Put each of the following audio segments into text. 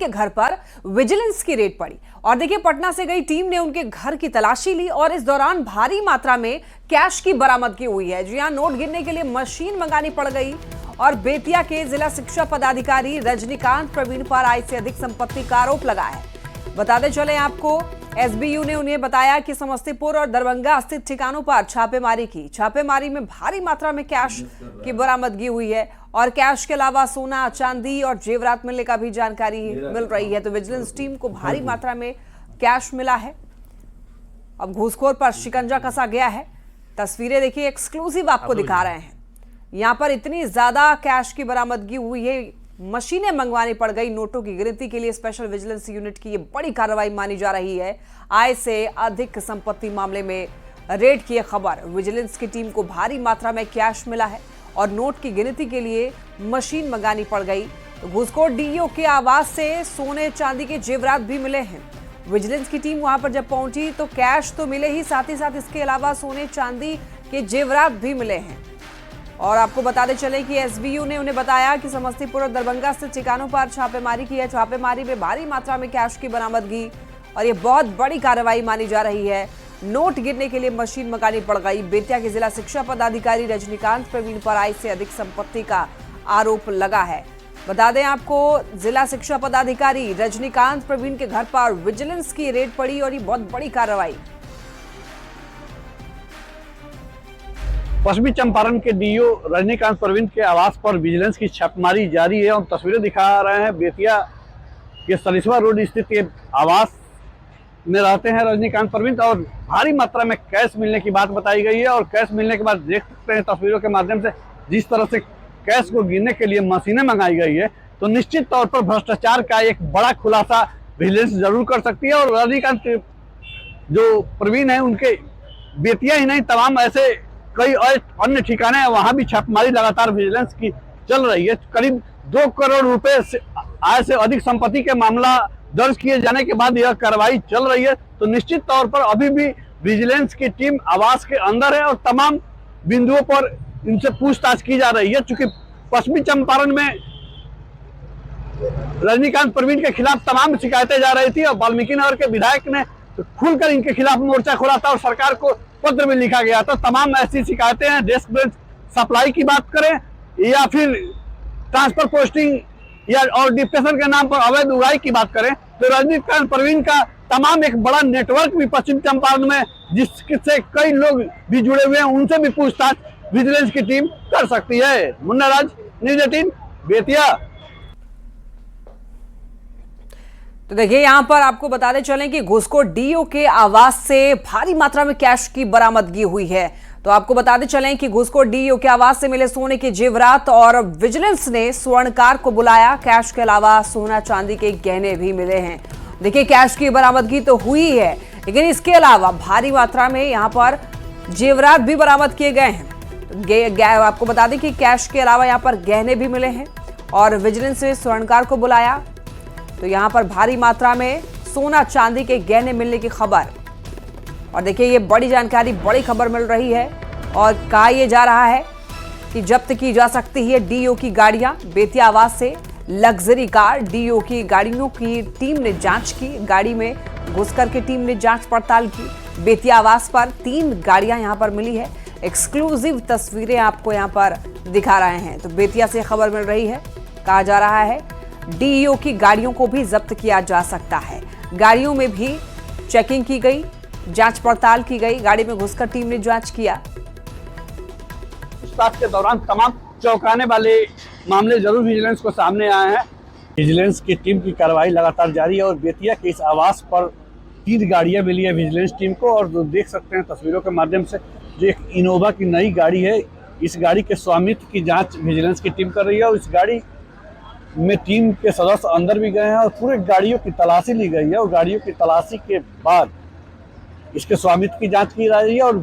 के घर पर विजिलेंस की रेड पड़ी और देखिए पटना से गई टीम ने उनके घर की तलाशी ली और इस दौरान भारी मात्रा में कैश की बरामदगी हुई है। जी हां, नोट गिनने के लिए मशीन मंगानी पड़ गई और बेतिया के जिला शिक्षा पदाधिकारी रजनीकांत प्रवीण पर आय से अधिक संपत्ति का आरोप लगा है। बताते चले आपको, एसबीयू ने उन्हें बताया कि समस्तीपुर और दरभंगा स्थित ठिकानों पर छापेमारी की। छापेमारी में भारी मात्रा में कैश की बरामदगी हुई है और कैश के अलावा सोना, चांदी और जेवरात मिलने का भी जानकारी मिल रही है। तो विजिलेंस टीम को भारी मात्रा में कैश मिला है। अब घूसखोर पर शिकंजा कसा गया है। तस्वीरें देखिए, एक्सक्लूसिव आपको दिखा रहे हैं। यहाँ पर इतनी ज्यादा कैश की बरामदगी हुई है, मशीनें मंगवानी पड़ गई नोटों की गिनती के लिए। स्पेशल विजिलेंस यूनिट की ये बड़ी कार्रवाई मानी जा रही है। आय से अधिक संपत्ति मामले में रेड की खबर। विजिलेंस की टीम को भारी मात्रा में कैश मिला है और नोट की गिनती के लिए मशीन मंगानी पड़ गई। तो घूसखोर डीईओ के आवास से सोने चांदी के जेवरात भी मिले हैं। विजिलेंस की टीम वहां पर जब पहुंची तो कैश तो मिले ही, साथ इसके अलावा सोने चांदी के जेवरात भी मिले हैं। और आपको बताते चले कि एसबीयू ने उन्हें बताया कि समस्तीपुर और दरभंगा स्थित ठिकानों पर छापेमारी की है। छापेमारी में भारी मात्रा में कैश की बरामदगी और ये बहुत बड़ी कार्रवाई मानी जा रही है। नोट गिनने के लिए मशीन मंगानी पड़ गई। बेतिया के जिला शिक्षा पदाधिकारी रजनीकांत प्रवीण पर आय से अधिक संपत्ति का आरोप लगा है। बता दें आपको, जिला शिक्षा पदाधिकारी रजनीकांत प्रवीण के घर पर विजिलेंस की रेड पड़ी और ये बहुत बड़ी कार्रवाई। पश्चिमी चंपारण के डीईओ रजनीकांत प्रवीण के आवास पर विजिलेंस की छापेमारी जारी है। हम तस्वीरें दिखा रहे हैं। बेतिया के सरिस्वा रोड स्थित ये आवास में रहते हैं रजनीकांत प्रवीण और भारी मात्रा में कैश मिलने की बात बताई गई है। और कैश मिलने के बाद देख सकते हैं तस्वीरों के माध्यम से जिस तरह से कैश को गिनने के लिए मशीनें मंगाई गई है, तो निश्चित तौर पर भ्रष्टाचार का एक बड़ा खुलासा विजिलेंस जरूर कर सकती है। और रजनीकांत जो प्रवीण है, उनके बेतिया ही नहीं तमाम ऐसे कई अन्य ठिकाने हैं, वहां भी छापेमारी लगातार विजिलेंस की चल रही है। करीब 2 करोड़ रुपए से आय से अधिक संपत्ति के मामला दर्ज किए जाने के बाद यह कार्रवाई चल रही है। तो निश्चित तौर पर अभी भी विजिलेंस की टीम आवास के अंदर है और तमाम बिंदुओं पर इनसे पूछताछ की जा रही है। चूंकि पश्चिमी चंपारण में रजनीकांत प्रवीण के खिलाफ तमाम शिकायतें जा रही थी और वाल्मीकि नगर के विधायक ने खुलकर इनके खिलाफ मोर्चा खोला था और सरकार को पत्र में लिखा गया था। तमाम ऐसी शिकायतें हैं, डेस्क बेंच सप्लाई की बात करें या फिर ट्रांसफर पोस्टिंग या और डिप्रेशन के नाम पर अवैध उगाही की बात करें, तो रजनीकांत प्रवीण का तमाम एक बड़ा नेटवर्क भी पश्चिम चंपारण में जिससे कई लोग भी जुड़े हुए हैं, उनसे भी पूछताछ विजिलेंस की टीम कर सकती है। मुन्ना राज, न्यूज़ 18, बेतिया। तो देखिए, यहां पर आपको बताते चलें कि घूसखोर डीईओ के आवास से भारी मात्रा में कैश की बरामदगी हुई है। तो आपको बताते चलें कि घूसखोर डीईओ के आवास से मिले सोने के जेवरात और विजिलेंस ने स्वर्णकार को बुलाया। कैश के अलावा सोना चांदी के गहने भी मिले हैं। देखिए, कैश की बरामदगी तो हुई है, लेकिन इसके अलावा भारी मात्रा में यहां पर जेवरात भी बरामद किए गए हैं। आपको बता दें कि कैश के अलावा यहां पर गहने भी मिले हैं और विजिलेंस ने स्वर्णकार को बुलाया। तो यहां पर भारी मात्रा में सोना चांदी के गहने मिलने की खबर। और देखिए, ये बड़ी जानकारी, बड़ी खबर मिल रही है और कहा यह जा रहा है कि जब्त की जा सकती है डीईओ की गाड़ियां। बेतिया आवास से लग्जरी कार, डीईओ की गाड़ियों की टीम ने जांच की। गाड़ी में घुसकर के टीम ने जांच पड़ताल की। बेतिया आवास पर 3 गाड़ियां यहां पर मिली है। एक्सक्लूसिव तस्वीरें आपको यहां पर दिखा रहे हैं। तो बेतिया से खबर मिल रही है, कहा जा रहा है डीईओ की गाड़ियों को भी जब्त किया जा सकता है। गाड़ियों में भी चेकिंग की गई, जांच पड़ताल की गई। गाड़ी में घुसकर टीम ने जांच किया। पूछताछ के दौरान तमाम चौंकाने वाले मामले जरूर विजिलेंस को सामने आए हैं। विजिलेंस की टीम की कार्रवाई लगातार जारी है और बेतिया के इस आवास पर 3 गाड़ियां मिली है विजिलेंस टीम को। और जो देख सकते हैं तस्वीरों के माध्यम से, जो एक इनोवा की नई गाड़ी है, इस गाड़ी के स्वामित्व की जांच विजिलेंस की टीम कर रही है। और इस गाड़ी में टीम के सदस्य अंदर भी गए हैं और पूरे गाड़ियों की तलाशी ली गई है। और गाड़ियों की तलाशी के बाद इसके स्वामित्व की जांच की जा रही है और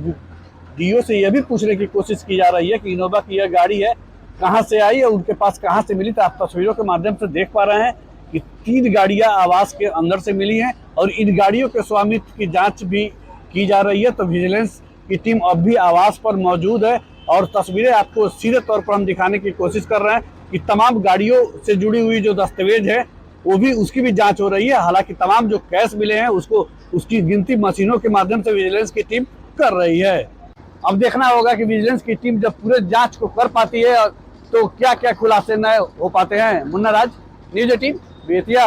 डीईओ से यह भी पूछने की कोशिश की जा रही है कि इनोवा की यह गाड़ी है कहां से आई और उनके पास कहां से मिली। तो आप तस्वीरों के माध्यम से देख पा रहे हैं कि 3 गाड़ियां आवास के अंदर से मिली हैं और इन गाड़ियों के स्वामित्व की जांच भी की जा रही है। तो विजिलेंस की टीम अब भी आवास पर मौजूद है और तस्वीरें आपको सीधे तौर पर हम दिखाने की कोशिश कर रहे हैं कि तमाम गाड़ियों से जुड़ी हुई जो दस्तावेज है वो भी उसकी भी जांच हो रही है। हालांकि तमाम जो कैश मिले हैं उसको उसकी गिनती मशीनों के माध्यम से विजिलेंस की टीम कर रही है। अब देखना होगा कि विजिलेंस की टीम जब पूरे जांच को कर पाती है तो क्या क्या खुलासे नए हो पाते हैं। मुन्ना राज, न्यूज 18, बेतिया।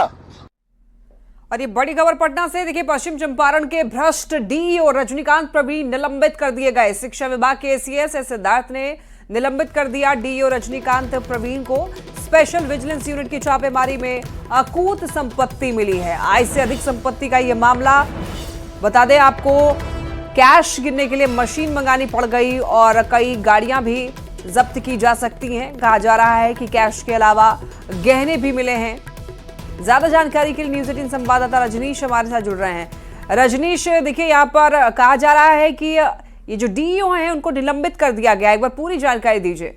और ये बड़ी खबर पटना से। देखिए, पश्चिम चंपारण के भ्रष्ट डीईओ रजनीकांत प्रवीण निलंबित कर दिए गए। शिक्षा विभाग के एसीएस सिद्धार्थ ने निलंबित कर दिया डीईओ रजनीकांत प्रवीण को। स्पेशल विजिलेंस यूनिट की छापेमारी में अकूत संपत्ति मिली है। आय से अधिक संपत्ति का यह मामला। बता दें आपको, कैश गिनने के लिए मशीन मंगानी पड़ गई और कई गाड़ियां भी जब्त की जा सकती हैं। कहा जा रहा है कि कैश के अलावा गहने भी मिले हैं। ज्यादा जानकारी के लिए न्यूज 18 संवाददाता रजनीश हमारे साथ जुड़ रहे हैं। रजनीश, देखिए, यहाँ पर कहा जा रहा है कि ये जो डीईओ हैं उनको निलंबित कर दिया गया। एक बार पूरी जानकारी दीजिए।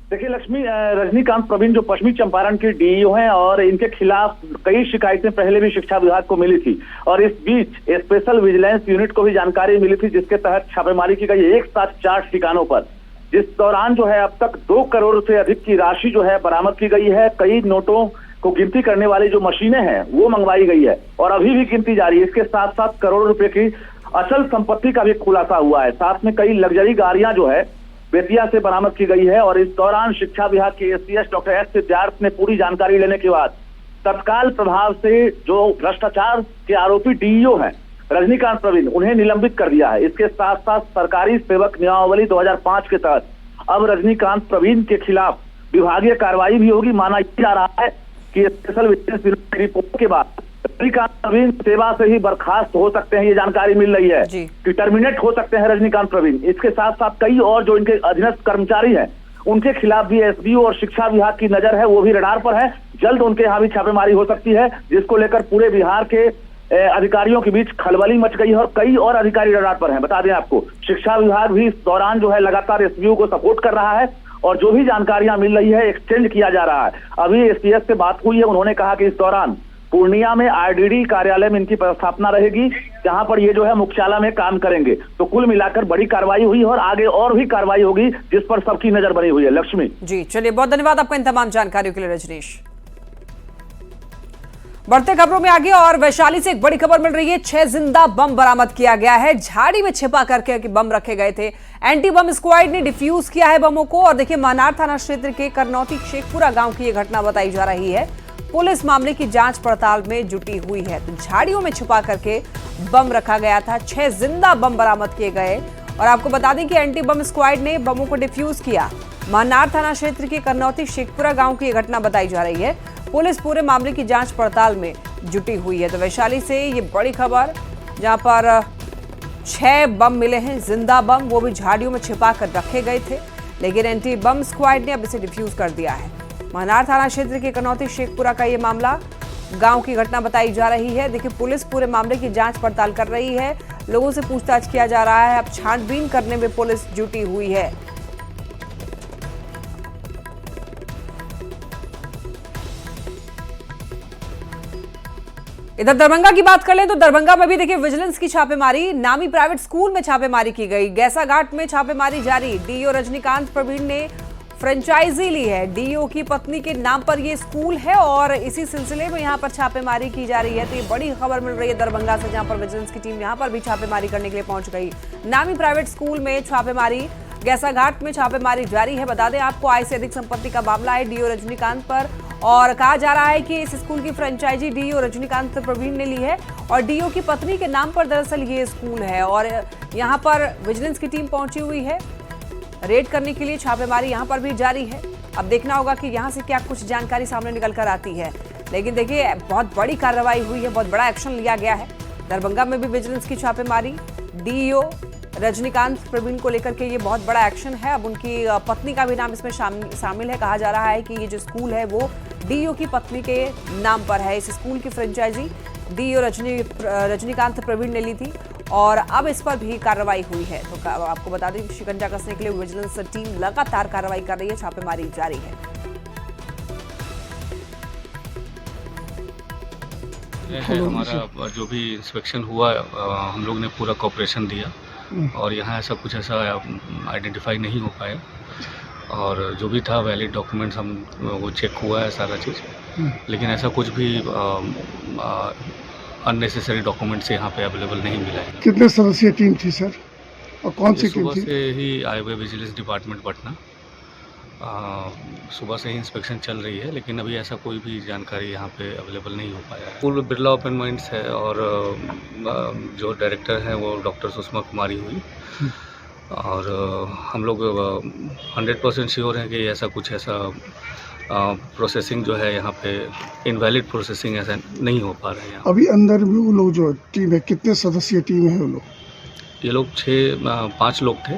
देखिए लक्ष्मी, रजनीकांत प्रवीण जो पश्चिमी चंपारण के डीईओ हैं और इनके खिलाफ कई शिकायतें पहले भी शिक्षा विभाग को मिली थी और इस बीच स्पेशल विजिलेंस यूनिट को भी जानकारी मिली थी, जिसके तहत छापेमारी की गई एक साथ 4 ठिकानों पर, जिस दौरान जो है अब तक 2 करोड़ से अधिक की राशि जो है बरामद की गई है। कई नोटों को गिनती करने वाली जो मशीनें हैं वो मंगवाई गई है और अभी भी गिनती जारी है। इसके साथ साथ करोड़ों रुपए की अचल संपत्ति का भी खुलासा हुआ है। साथ में कई लग्जरी गाड़ियां जो है बेतिया से बरामद की गई है। और इस दौरान शिक्षा विभाग के एसीएस डॉक्टर एस सिद्धार्थ ने पूरी जानकारी लेने के बाद तत्काल प्रभाव से जो भ्रष्टाचार के आरोपी डीईओ हैं रजनीकांत प्रवीण, उन्हें निलंबित कर दिया है। इसके साथ साथ सरकारी सेवक नियमावली 2005 के तहत अब रजनीकांत प्रवीण के खिलाफ विभागीय कार्रवाई भी होगी। माना जा रहा है कि स्पेशल विजिलेंस यूनिट की रिपोर्ट के बाद रजनीकांत प्रवीण सेवा से ही बर्खास्त हो सकते हैं। ये जानकारी मिल रही है कि टर्मिनेट हो सकते हैं रजनीकांत प्रवीण। इसके साथ साथ कई और जो इनके अधीनस्थ कर्मचारी हैं उनके खिलाफ भी एसडीओ और शिक्षा विभाग की नजर है, वो भी रडार पर है। जल्द उनके यहाँ भी छापेमारी हो सकती है, जिसको लेकर पूरे बिहार के अधिकारियों के बीच खलबली मच गई है और कई और अधिकारी रडार पर हैं। बता दें आपको, शिक्षा विभाग भी इस दौरान जो है लगातार एसडीओ को सपोर्ट कर रहा है और जो भी जानकारियां मिल रही है एक्सचेंज किया जा रहा है। अभी एसीएस से बात हुई है, उन्होंने कहा कि इस दौरान पूर्णिया में आईडीडी कार्यालय में इनकी स्थापना रहेगी, जहां पर ये जो है मुख्यालय में काम करेंगे। तो कुल मिलाकर बड़ी कार्रवाई हुई और आगे और भी कार्रवाई होगी, जिस पर सबकी नजर बनी हुई है। लक्ष्मी जी, चलिए, बहुत धन्यवाद आपका इन तमाम जानकारियों के लिए रजनीश। बढ़ते खबरों में आगे और वैशाली से एक बड़ी खबर मिल रही है। 6 जिंदा बम बरामद किया गया है। झाड़ी में छिपा करके बम रखे गए थे। एंटी बम स्क्वाड ने डिफ्यूज किया है बमों को। और देखिए, मानार थाना क्षेत्र के करनौती शेखपुरा गांव की यह घटना बताई जा रही है। पुलिस मामले की जांच पड़ताल में जुटी हुई है। तो झाड़ियों में छिपा करके बम रखा गया था। 6 जिंदा बम बरामद किए गए और आपको बता दें कि एंटी बम स्क्वाड ने बमों को डिफ्यूज किया। मानार थाना क्षेत्र के करनौती शेखपुरा गांव की यह घटना बताई जा रही है। पुलिस पूरे मामले की जांच पड़ताल में जुटी हुई है। तो वैशाली से ये बड़ी खबर, जहां पर 6 बम मिले हैं, जिंदा बम, वो भी झाड़ियों में छिपा कर रखे गए थे, लेकिन एंटी बम स्क्वाड ने अब इसे डिफ्यूज कर दिया है। मनार थाना क्षेत्र के करनौती शेखपुरा का ये मामला, गांव की घटना बताई जा रही है। देखिए, पुलिस पूरे मामले की जांच पड़ताल कर रही है। लोगों से पूछताछ किया जा रहा है। अब छानबीन करने में पुलिस जुटी हुई है। इधर दरभंगा की बात कर लें तो दरभंगा में भी देखिए विजिलेंस की छापेमारी। नामी प्राइवेट स्कूल में छापेमारी की गई। गैसाघाट में छापेमारी जारी। डीईओ रजनीकांत प्रवीण ने फ्रेंचाइजी ली है। डीईओ की पत्नी के नाम पर यह स्कूल है और इसी सिलसिले में यहां पर छापेमारी की जा रही है। तो ये बड़ी खबर मिल रही है दरभंगा से, जहां पर विजिलेंस की टीम यहां पर भी छापेमारी करने के लिए पहुंच गई। नामी प्राइवेट स्कूल में छापेमारी, गैसाघाट में छापेमारी जारी है। बता दें आपको, आय से अधिक संपत्ति का मामला है डीईओ रजनीकांत पर और कहा जा रहा है कि इस स्कूल की फ्रेंचाइजी डीईओ रजनीकांत प्रवीण ने ली है और डीईओ की पत्नी के नाम पर दरअसल ये स्कूल है। और यहां पर विजिलेंस की टीम पहुंची हुई है। रेड करने के लिए छापेमारी यहां पर भी जारी है। अब देखना होगा कि यहां से क्या कुछ जानकारी सामने निकल कर आती है। लेकिन देखिए, बहुत बड़ी कार्रवाई हुई है, बहुत बड़ा एक्शन लिया गया है। दरभंगा में भी विजिलेंस की छापेमारी, डीईओ रजनीकांत प्रवीण को लेकर के ये बहुत बड़ा एक्शन है। अब उनकी पत्नी का भी नाम इसमें शामिल है। कहा जा रहा है कि ये जो स्कूल है वो डीईओ की पत्नी के नाम पर है। इस स्कूल की फ्रेंचाइजी डीईओ रजनीकांत प्रवीण ने ली थी और अब इस पर भी कार्रवाई हुई है। तो आपको बता दें, शिकंजा कसने के लिए विजिलेंस टीम लगातार कार्रवाई कर रही है, छापेमारी जारी है। हमारा जो भी इंस्पेक्शन हुआ, हम लोग ने पूरा कोऑपरेशन दिया और यहाँ ऐसा कुछ ऐसा आइडेंटिफाई नहीं हो पाया और जो भी था वैलिड डॉक्यूमेंट्स हम वो चेक हुआ है सारा चीज़। लेकिन ऐसा कुछ भी अननेसेसरी डॉक्यूमेंट्स यहाँ पे अवेलेबल नहीं मिला है। कितने सदस्यीय टीम थी सर, और कौन सी ये टीम सुबह थी? से ही आए हुए विजिलेंस डिपार्टमेंट पटना, सुबह से ही इंस्पेक्शन चल रही है, लेकिन अभी ऐसा कोई भी जानकारी यहाँ पे अवेलेबल नहीं हो पाया है। पूर्व बिरला ओपन माइंड्स है और जो डायरेक्टर है वो डॉक्टर सुषमा कुमारी हुई, और हम लोग 100% श्योर हैं कि ऐसा प्रोसेसिंग जो है यहाँ पे इनवैलिड प्रोसेसिंग ऐसा नहीं हो पा रहा है यहाँ। अभी अंदर भी वो लोग जो टीम है, कितने सदस्यीय टीम है वो लोग? ये लोग 5 लोग थे।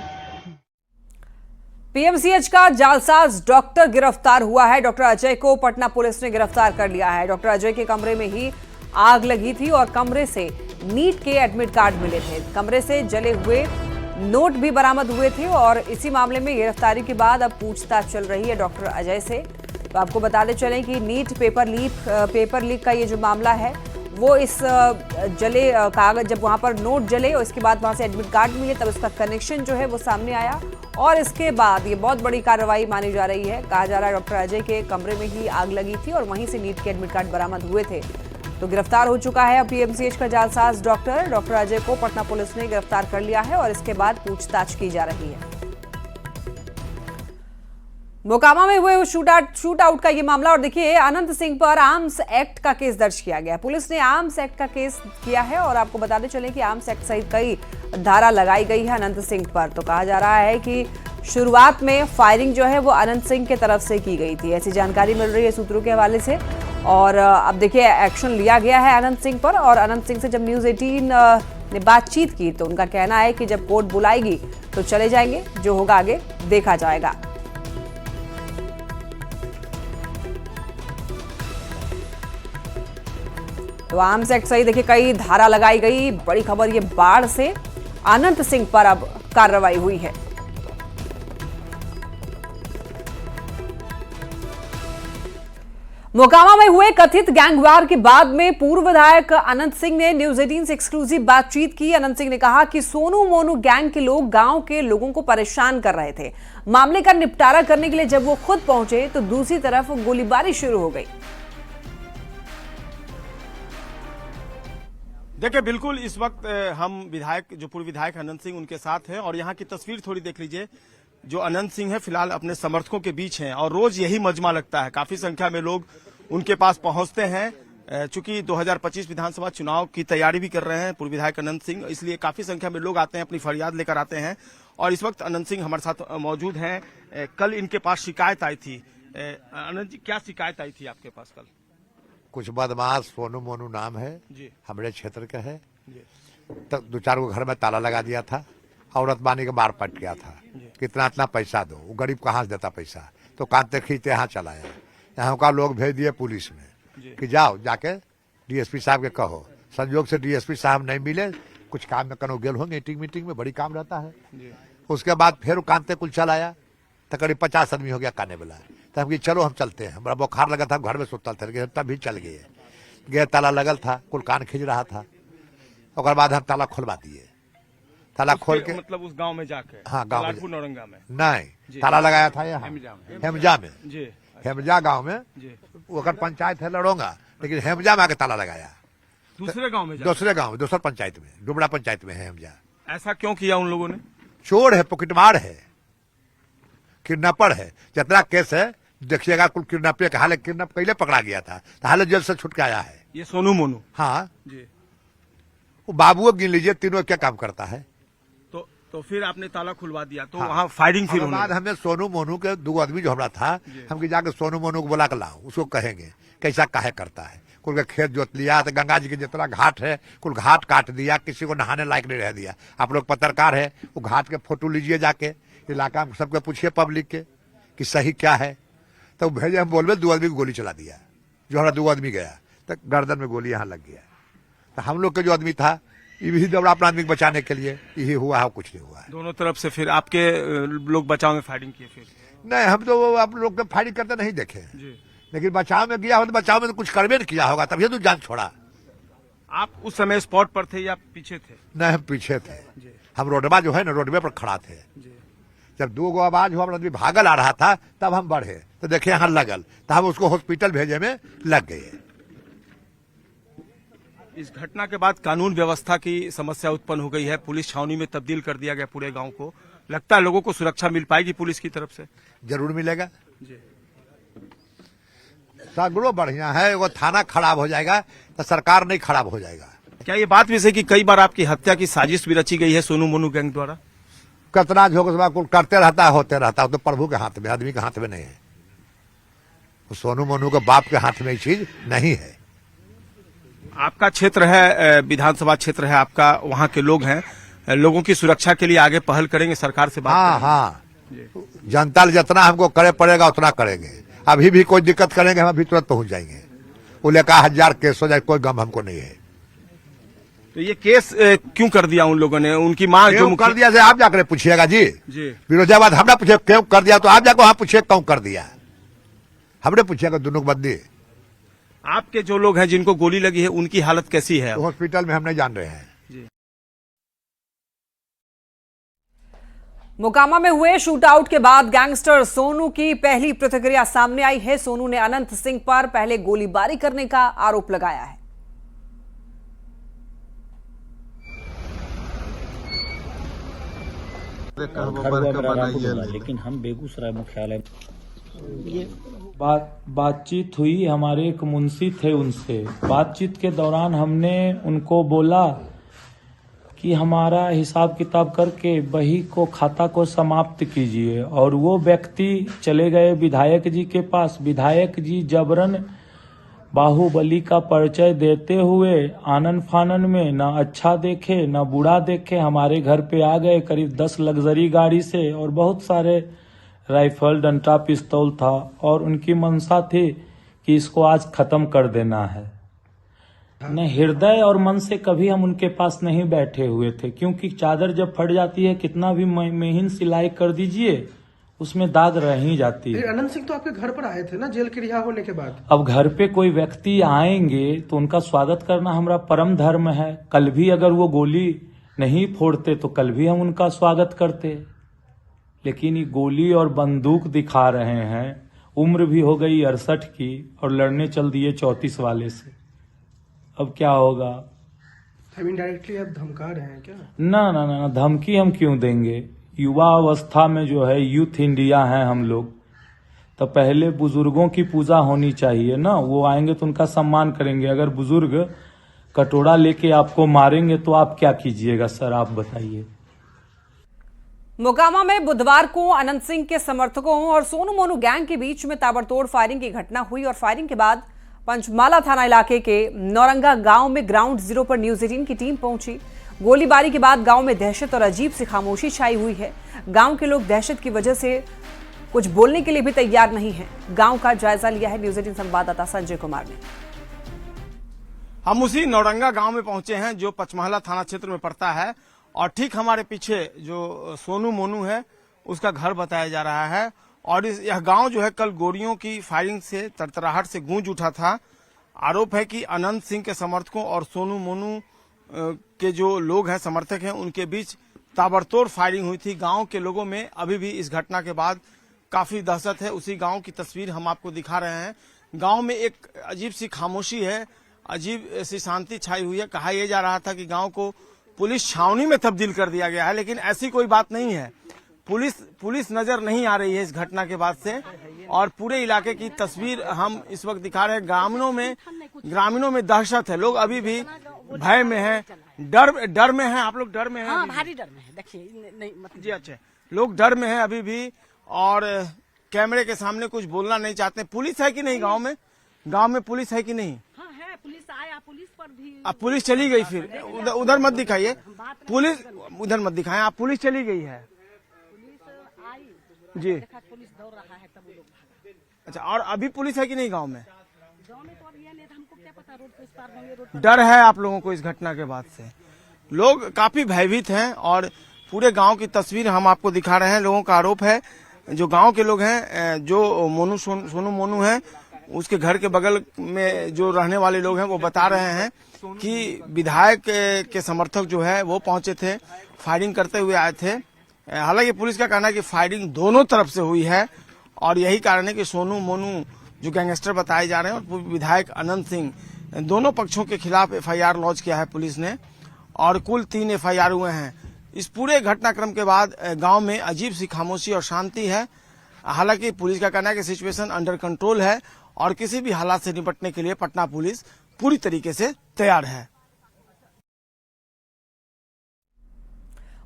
पीएमसीएच का जालसाज डॉक्टर गिरफ्तार हुआ है। डॉक्टर अजय को पटना पुलिस ने गिरफ्तार कर लिया है। डॉक्टर अजय के कमरे में ही आग लगी थी और कमरे से नीट के एडमिट कार्ड मिले थे। कमरे से जले हुए नोट भी बरामद हुए थे और इसी मामले में गिरफ्तारी के बाद अब पूछताछ चल रही है डॉक्टर अजय से। तो आपको बताते चलें कि नीट पेपर लीक का ये जो मामला है वो इस जले कागज, जब वहां पर नोट जले और इसके बाद वहां से एडमिट कार्ड मिले तब उसका कनेक्शन जो है वो सामने आया और इसके बाद ये बहुत बड़ी कार्रवाई मानी जा रही है। कहा जा रहा है डॉक्टर अजय के कमरे में ही आग लगी थी और वहीं से नीट के एडमिट कार्ड बरामद हुए थे। तो गिरफ्तार हो चुका है पीएमसीएच का जालसाज डॉक्टर अजय को पटना पुलिस ने गिरफ्तार कर लिया है और इसके बाद पूछताछ की जा रही है। मोकामा में हुए शूट आउट का ये मामला, और देखिए अनंत सिंह पर आर्म्स एक्ट का केस दर्ज किया गया। पुलिस ने आर्म्स एक्ट का केस किया है और आपको बताते चले कि आर्म्स एक्ट सहित कई धारा लगाई गई है अनंत सिंह पर। तो कहा जा रहा है कि शुरुआत में फायरिंग जो है वो अनंत सिंह के तरफ से की गई थी, ऐसी जानकारी मिल रही है सूत्रों के हवाले से। और अब देखिए एक्शन लिया गया है अनंत सिंह पर, और अनंत सिंह से जब न्यूज़ 18 ने बातचीत की तो उनका कहना है कि जब कोर्ट बुलाएगी तो चले जाएंगे, जो होगा आगे देखा जाएगा। तो आर्म्स एक्ट सही देखिए कई धारा लगाई गई। बड़ी खबर ये बाढ़ से अनंत सिंह पर अब कार्रवाई हुई है। मोकामा में हुए कथित गैंगवार के बाद में पूर्व विधायक अनंत सिंह ने न्यूज़ 18 से एक्सक्लूसिव बातचीत की। अनंत सिंह ने कहा कि सोनू मोनू गैंग के लोग गांव के लोगों को परेशान कर रहे थे। मामले का निपटारा करने के लिए जब वो खुद पहुंचे तो दूसरी तरफ गोलीबारी शुरू हो गई। देखिए बिल्कुल इस वक्त हम विधायक जो पूर्व विधायक अनंत सिंह उनके साथ हैं और यहाँ की तस्वीर थोड़ी देख लीजिए। जो अनंत सिंह है फिलहाल अपने समर्थकों के बीच हैं और रोज यही मजमा लगता है, काफी संख्या में लोग उनके पास पहुंचते हैं। चूंकि 2025 विधानसभा चुनाव की तैयारी भी कर रहे हैं पूर्व विधायक अनंत सिंह, इसलिए काफी संख्या में लोग आते हैं, अपनी फरियाद लेकर आते हैं। और इस वक्त अनंत सिंह हमारे साथ मौजूद हैं। कल इनके पास शिकायत आई थी। अनंत जी, क्या शिकायत आई थी आपके पास कल? कुछ बदमाश सोनू मोनू नाम है जी, हमारे क्षेत्र का है, जी, तो 2-4 घर में ताला लगा दिया था। औरत बानी के मार पट गया था, कितना इतना पैसा दो, वो गरीब कहाँ से देता पैसा, तो कांते खींचते यहाँ चला है। यहाँ का लोग भेज दिए पुलिस में कि जाओ जाके डीएसपी साहब के कहो। संयोग से डीएसपी साहब नहीं मिले, कुछ काम में कनो गेल होंगे, मीटिंग में बड़ी काम रहता है। उसके बाद फिर कांते कुल चलाया तो करीब 50 आदमी हो गया काने वाला। तब कि चलो हम चलते हैं, बड़ा बुखार लगा था, घर में सुतल थे, तभी चल गए। ताला लगल था, कुल कान खींच रहा था। और बाद हम ताला खोलवा दिए। ताला खोल के मतलब उस गांव में जाके, हाँ गाँव में नौरंगा में नहीं, ताला लगाया था यहाँ हेमजा में, हेमजा गाँव में। वो पंचायत है लड़ोंगा, लेकिन हेमजा में आके ताला लगाया। दूसरे गांव में, दूसर पंचायत में, डुबड़ा पंचायत में है हेमजा। ऐसा क्यों किया उन लोगों ने? चोर है, पॉकेटमार है, किडनैपर है। जितना केस है देखिएगा कुल किडनैप का हाल, किडनैप पहले पकड़ा गया था, हाल जेल से छूट के आया है। ये सोनू मोनू? हाँ जी। वो बाबुओं गिन लीजिए, तीनों क्या काम करता है। तो फिर आपने ताला खुलवा दिया तो हाँ। वहाँ फायरिंग फिर बाद हमें सोनू मोनू के 2 आदमी जो हमारा था, हम जाके सोनू मोनू को बुला कर लाओ, उसको कहेंगे कैसा काहे करता है। कुल का खेत जोत लिया, तो गंगा जी के जितना घाट है कुल घाट काट दिया, किसी को नहाने लायक नहीं रह दिया। आप लोग पत्रकार है, वो घाट के फोटो लीजिए, जाके इलाका में सबके पूछिए पब्लिक के कि सही क्या है। तो भेजे, हम बोलबे 2 आदमी को गोली चला दिया। जो हमारा 2 आदमी गया तो गर्दन में गोली यहाँ लग गया। तो हम लोग के जो आदमी था ये भी दौड़ा अपना आदमी को बचाने के लिए, यही हुआ है, कुछ नहीं हुआ है। दोनों तरफ से फिर आपके लोग बचाव में फायरिंग किए? फिर नहीं, हम तो आप लोग के फायरिंग करते नहीं देखे, लेकिन बचाव में गया हो तो बचाव में तो कुछ करबे नहीं किया होगा, तभी तो जान छोड़ा। आप उस समय स्पॉट पर थे या पीछे थे? नहीं, हम पीछे थे। हम रोडवा जो है ना, रोडवे पर खड़ा थे। जब 2 गो आवाज हुआ आदमी भागल आ रहा था तब हम बढ़े तो देखे यहाँ लगल तो हम उसको हॉस्पिटल भेजे में लग गए। इस घटना के बाद कानून व्यवस्था की समस्या उत्पन्न हो गई है, पुलिस छावनी में तब्दील कर दिया गया पूरे गांव को। लगता है लोगों को सुरक्षा मिल पाएगी पुलिस की तरफ से? जरूर मिलेगा जी। सगड़ो बढ़िया है, वो थाना खराब हो जाएगा तो सरकार नहीं खराब हो जाएगा। क्या ये बात भी सही कि कई बार आपकी हत्या की साजिश भी रची गई है सोनू मोनू गैंग द्वारा? कितना झोंक कुल करते रहता है, होते रहता है, तो प्रभु के हाथ में, आदमी के हाथ में नहीं है। सोनू मोनू के बाप के हाथ में ये चीज नहीं है। आपका क्षेत्र है, विधानसभा क्षेत्र है आपका, वहाँ के लोग हैं, लोगों की सुरक्षा के लिए आगे पहल करेंगे, सरकार से बात हाँ करेंगे? हाँ, जनता जितना हमको करे पड़ेगा उतना करेंगे। अभी भी कोई दिक्कत करेंगे हम अभी तुरंत पहुंच जाएंगे। बोले का 1000 केस हो जाए कोई गम हमको नहीं है। तो ये केस क्यों कर दिया उन लोगों ने? उनकी मांग क्यों कर दिया से आप जाकर पूछिएगा जी। फिरोजाबाद हमने पूछे क्यों कर दिया, तो आप जाकर वहां पूछिए क्यों कर दिया, हमने पूछिएगा दोनों को बदली। आपके जो लोग हैं जिनको गोली लगी है उनकी हालत कैसी है? तो हॉस्पिटल में हम नहीं जान रहे हैं। मोकामा में हुए शूटआउट के बाद गैंगस्टर सोनू की पहली प्रतिक्रिया सामने आई है। सोनू ने अनंत सिंह पर पहले गोलीबारी करने का आरोप लगाया है। लेकिन हम बेगूसराय मुख्यालय बातचीत हुई, हमारे एक मुंशी थे, उनसे बातचीत के दौरान हमने उनको बोला कि हमारा हिसाब किताब करके बही को खाता को समाप्त कीजिए, और वो व्यक्ति चले गए विधायक जी के पास। विधायक जी जबरन बाहुबली का परिचय देते हुए आनन फानन में न अच्छा देखे न बुरा देखे हमारे घर पे आ गए, करीब 10 लग्जरी गाड़ी से, और बहुत सारे राइफल डंटा पिस्तौल था, और उनकी मंशा थी कि इसको आज खत्म कर देना है। न हृदय और मन से कभी हम उनके पास नहीं बैठे हुए थे, क्योंकि चादर जब फट जाती है कितना भी महीन सिलाई कर दीजिए उसमें दाग रह ही जाती है। अनंत सिंह तो आपके घर पर आए थे ना जेल के रिहा होने के बाद? अब घर पे कोई व्यक्ति आएंगे तो उनका स्वागत करना हमारा परम धर्म है। कल भी अगर वो गोली नहीं फोड़ते तो कल भी हम उनका स्वागत करते, लेकिन ये गोली और बंदूक दिखा रहे हैं। उम्र भी हो गई 68 की और लड़ने चल दिए 34 वाले से। अब क्या होगा? इनडायरेक्टली आप धमका रहे हैं क्या? ना ना ना, धमकी हम क्यों देंगे? युवा अवस्था में जो है, यूथ इंडिया है हम लोग, तो पहले बुजुर्गों की पूजा होनी चाहिए ना। वो आएंगे तो उनका सम्मान करेंगे। अगर बुजुर्ग कटोरा लेके आपको मारेंगे तो आप क्या कीजिएगा सर, आप बताइए। मोकामा में बुधवार को अनंत सिंह के समर्थकों और सोनू मोनू गैंग के बीच में ताबड़तोड़ फायरिंग की घटना हुई, और फायरिंग के बाद पंचमाला थाना इलाके के नौरंगा गांव में ग्राउंड जीरो पर न्यूज 18 की टीम पहुंची। गोलीबारी के बाद गांव में दहशत और अजीब सी खामोशी छाई हुई है। गांव के लोग दहशत की वजह से कुछ बोलने के लिए भी तैयार नहीं है। गांव का जायजा लिया है न्यूज 18 संवाददाता संजय कुमार ने। हम उसी नौरंगा गांव में पहुंचे हैं जो पंचमहला थाना क्षेत्र में पड़ता है, और ठीक हमारे पीछे जो सोनू मोनू है उसका घर बताया जा रहा है। और यह गांव जो है कल गोलियों की फायरिंग से, तरतराहट से गूंज उठा था। आरोप है कि अनंत सिंह के समर्थकों और सोनू मोनू के जो लोग हैं, समर्थक हैं, उनके बीच ताबड़तोड़ फायरिंग हुई थी। गांव के लोगों में अभी भी इस घटना के बाद काफी दहशत है। उसी गांव की तस्वीर हम आपको दिखा रहे हैं। गांव में एक अजीब सी खामोशी है, अजीब सी शांति छाई हुई है। कहा यह जा रहा था कि गांव को पुलिस छावनी में तब्दील कर दिया गया है, लेकिन ऐसी कोई बात नहीं है। पुलिस नजर नहीं आ रही है इस घटना के बाद से। और पूरे इलाके की तस्वीर हम इस वक्त दिखा रहे हैं। ग्रामीणों में दहशत है, लोग अभी भी भय में हैं, डर में हैं। आप लोग डर में हैं? हाँ, भारी डर में है। देखिए नहीं मतलब जी, अच्छा, लोग डर में हैं अभी भी, और कैमरे के सामने कुछ बोलना नहीं चाहते। पुलिस है कि नहीं गांव में? गांव में पुलिस है कि नहीं? हाँ है, पुलिस आया, पुलिस पर भी। अब पुलिस चली गई, फिर उधर मत दिखाइए, पुलिस उधर मत दिखाएं, आप पुलिस चली गई है। पुलिस आई जी, पुलिस दौड़ रहा है तब वो लोग भागे। अच्छा, और अभी पुलिस है कि नहीं गांव में? गाँव में तो अब ये नहीं, हमको क्या पता, रोड पे इस पार होंगे, रोड पर। डर है आप लोगों को इस घटना के बाद से? लोग काफी भयभीत हैं, और पूरे गांव की तस्वीर हम आपको दिखा रहे हैं। लोगों का आरोप है, जो गांव के लोग हैं, जो सोनू मोनू है, उसके घर के बगल में जो रहने वाले लोग हैं, वो बता रहे हैं कि विधायक के समर्थक जो है वो पहुंचे थे, फायरिंग करते हुए आए थे हालांकि पुलिस का कहना है कि फायरिंग दोनों तरफ से हुई है और यही कारण है कि सोनू मोनू जो गैंगस्टर बताए जा रहे हैं और पूर्व विधायक अनंत सिंह, दोनों पक्षों के खिलाफ एफआईआर लॉन्च किया है पुलिस ने और कुल 3 एफआईआर हुए हैं। इस पूरे घटनाक्रम के बाद गांव में अजीब सी खामोशी और शांति है। हालांकि पुलिस का कहना है कि सिचुएशन अंडर कंट्रोल है और किसी भी हालात से निपटने के लिए पटना पुलिस पूरी तरीके से तैयार है।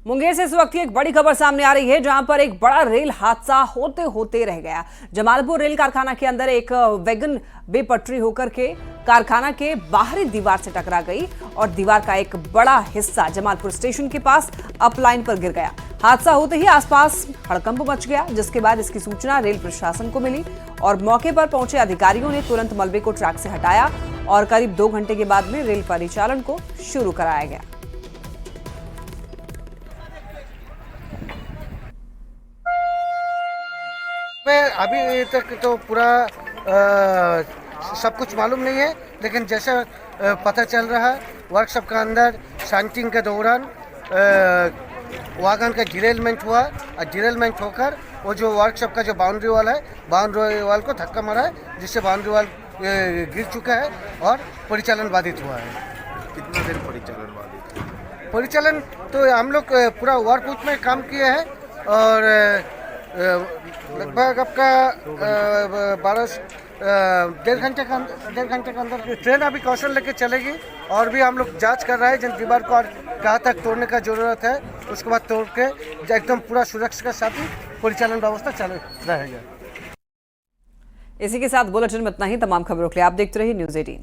मुंगेर से इस वक्त की एक बड़ी खबर सामने आ रही है, जहां पर एक बड़ा रेल हादसा होते होते रह गया। जमालपुर रेल कारखाना के अंदर एक वैगन बेपटरी होकर के कारखाना के बाहरी दीवार से टकरा गई और दीवार का एक बड़ा हिस्सा जमालपुर स्टेशन के पास अपलाइन पर गिर गया। हादसा होते ही आसपास हड़कंप मच गया, जिसके बाद इसकी सूचना रेल प्रशासन को मिली और मौके पर पहुंचे अधिकारियों ने तुरंत मलबे को ट्रैक से हटाया और करीब 2 घंटे के बाद में रेल परिचालन को शुरू कराया गया। अभी तक तो पूरा सब कुछ मालूम नहीं है, लेकिन जैसे पता चल रहा है वर्कशॉप के अंदर शांटिंग के दौरान वागन का डिरेलमेंट हुआ और डिरेलमेंट होकर वो जो वर्कशॉप का जो बाउंड्री वाल है, बाउंड्री वाल को धक्का मारा है, जिससे बाउंड्री वाल गिर चुका है और परिचालन बाधित हुआ है। कितना देर परिचालन बाधित? परिचालन तो हम लोग पूरा वर्कआउट में काम किए हैं और लगभग आपका 1.5 घंटे के अंदर ट्रेन अभी कौशल लेके चलेगी और भी हम लोग जांच कर रहे हैं जिन दीवार को और कहाँ तक तोड़ने का जरूरत है, उसके बाद तोड़ के एकदम पूरा सुरक्षा के साथ ही परिचालन व्यवस्था चल रहेगा। इसी के साथ बुलेटिन में इतना ही। तमाम खबरों के लिए आप देखते रहिए न्यूज़ 18।